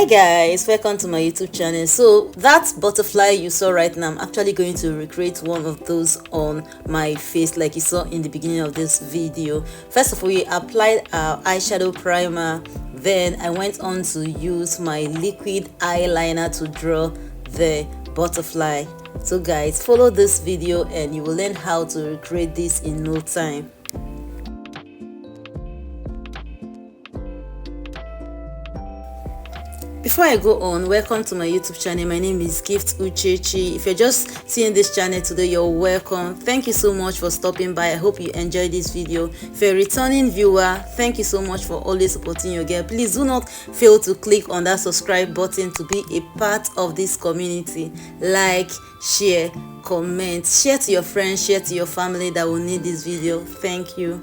Hi guys, welcome to my YouTube channel. So that butterfly you saw right now, I'm actually going to recreate one of those on my face like you saw in the beginning of this video. First of all, we applied our eyeshadow primer, then I went on to use my liquid eyeliner to draw the butterfly. So guys, follow this video and you will learn how to recreate this in no time. Before I go on, welcome to my YouTube channel. My name is Gift Uchechi. If you're just seeing this channel today, you're welcome. Thank you so much for stopping by. I hope you enjoyed this video. If you're a returning viewer, thank you so much for always supporting your girl. Please do not fail to click on that subscribe button to be a part of this community. Like, share, comment, share to your friends, share to your family that will need this video. Thank you.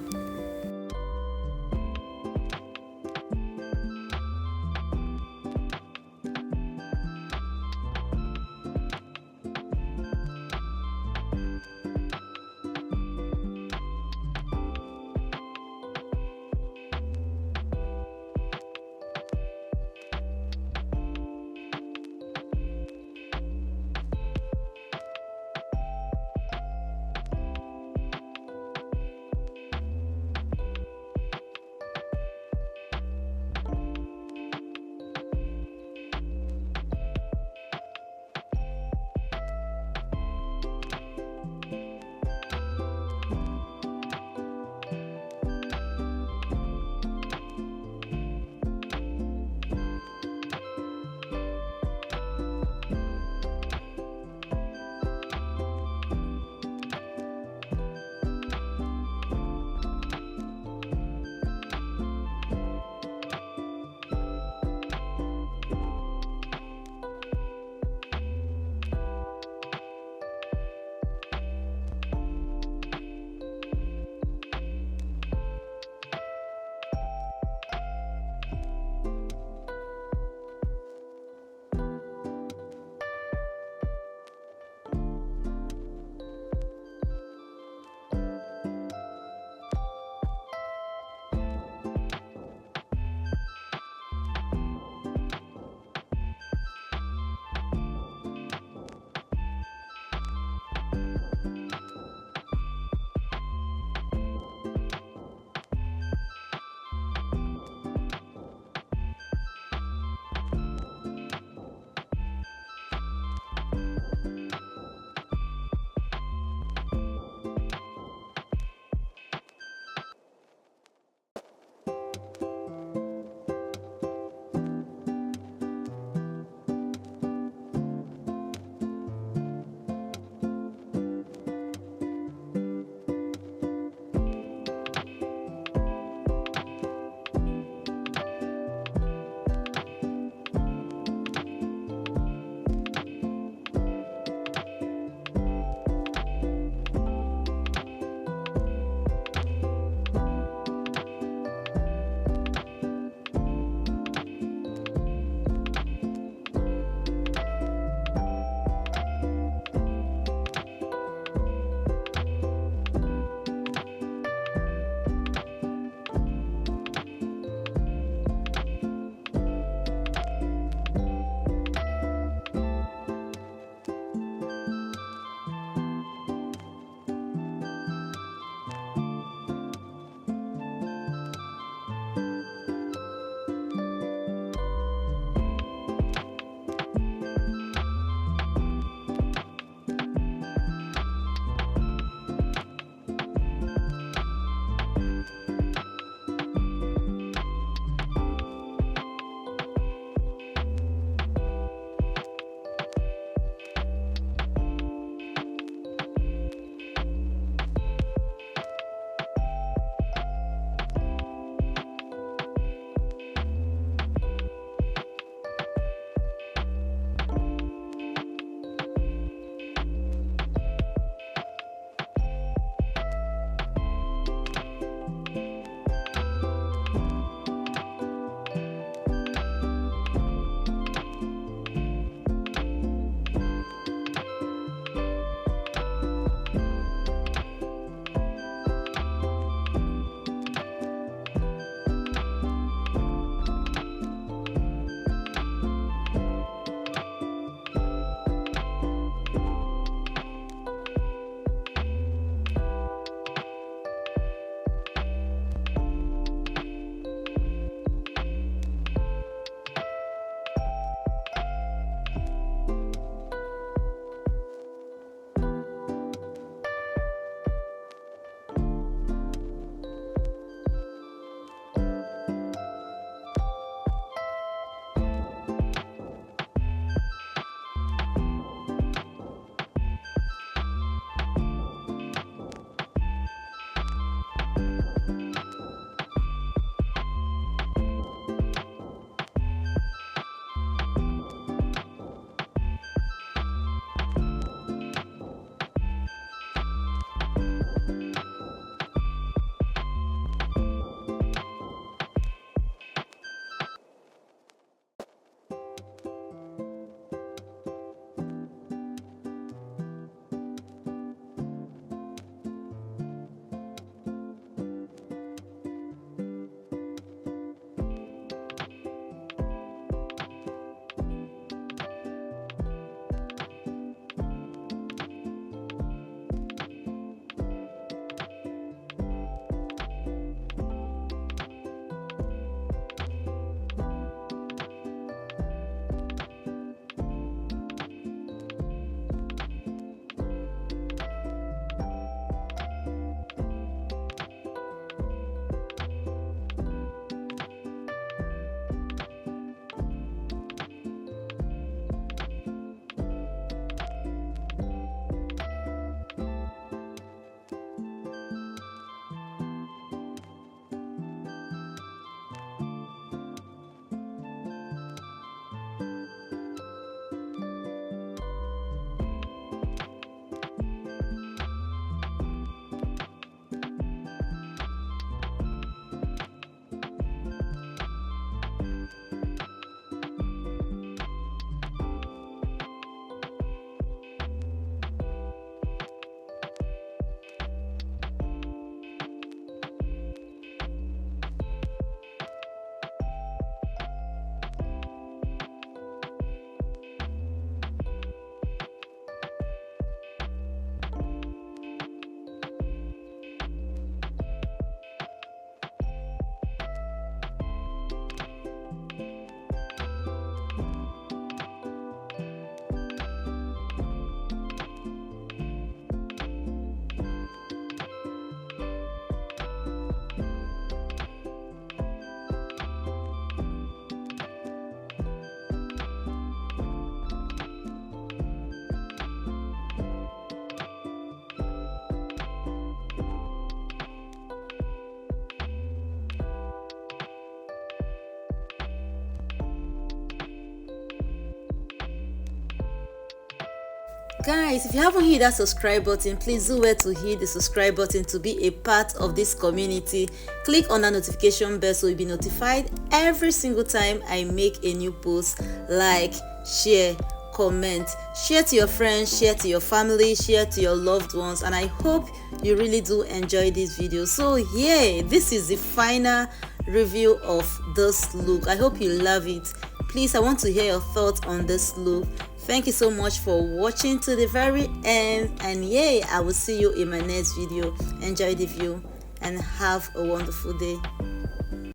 Guys, if you haven't hit that subscribe button, please do well to hit the subscribe button to be a part of this community. Click on the notification bell so you'll be notified every single time I make a new post. Like, share, comment, share to your friends, share to your family, share to your loved ones, and I hope you really do enjoy this video. So yeah, this is the final review of this look. I hope you love it. Please, I want to hear your thoughts on this look. Thank you so much for watching to the very end, and yeah, I will see you in my next video. Enjoy the view and have a wonderful day.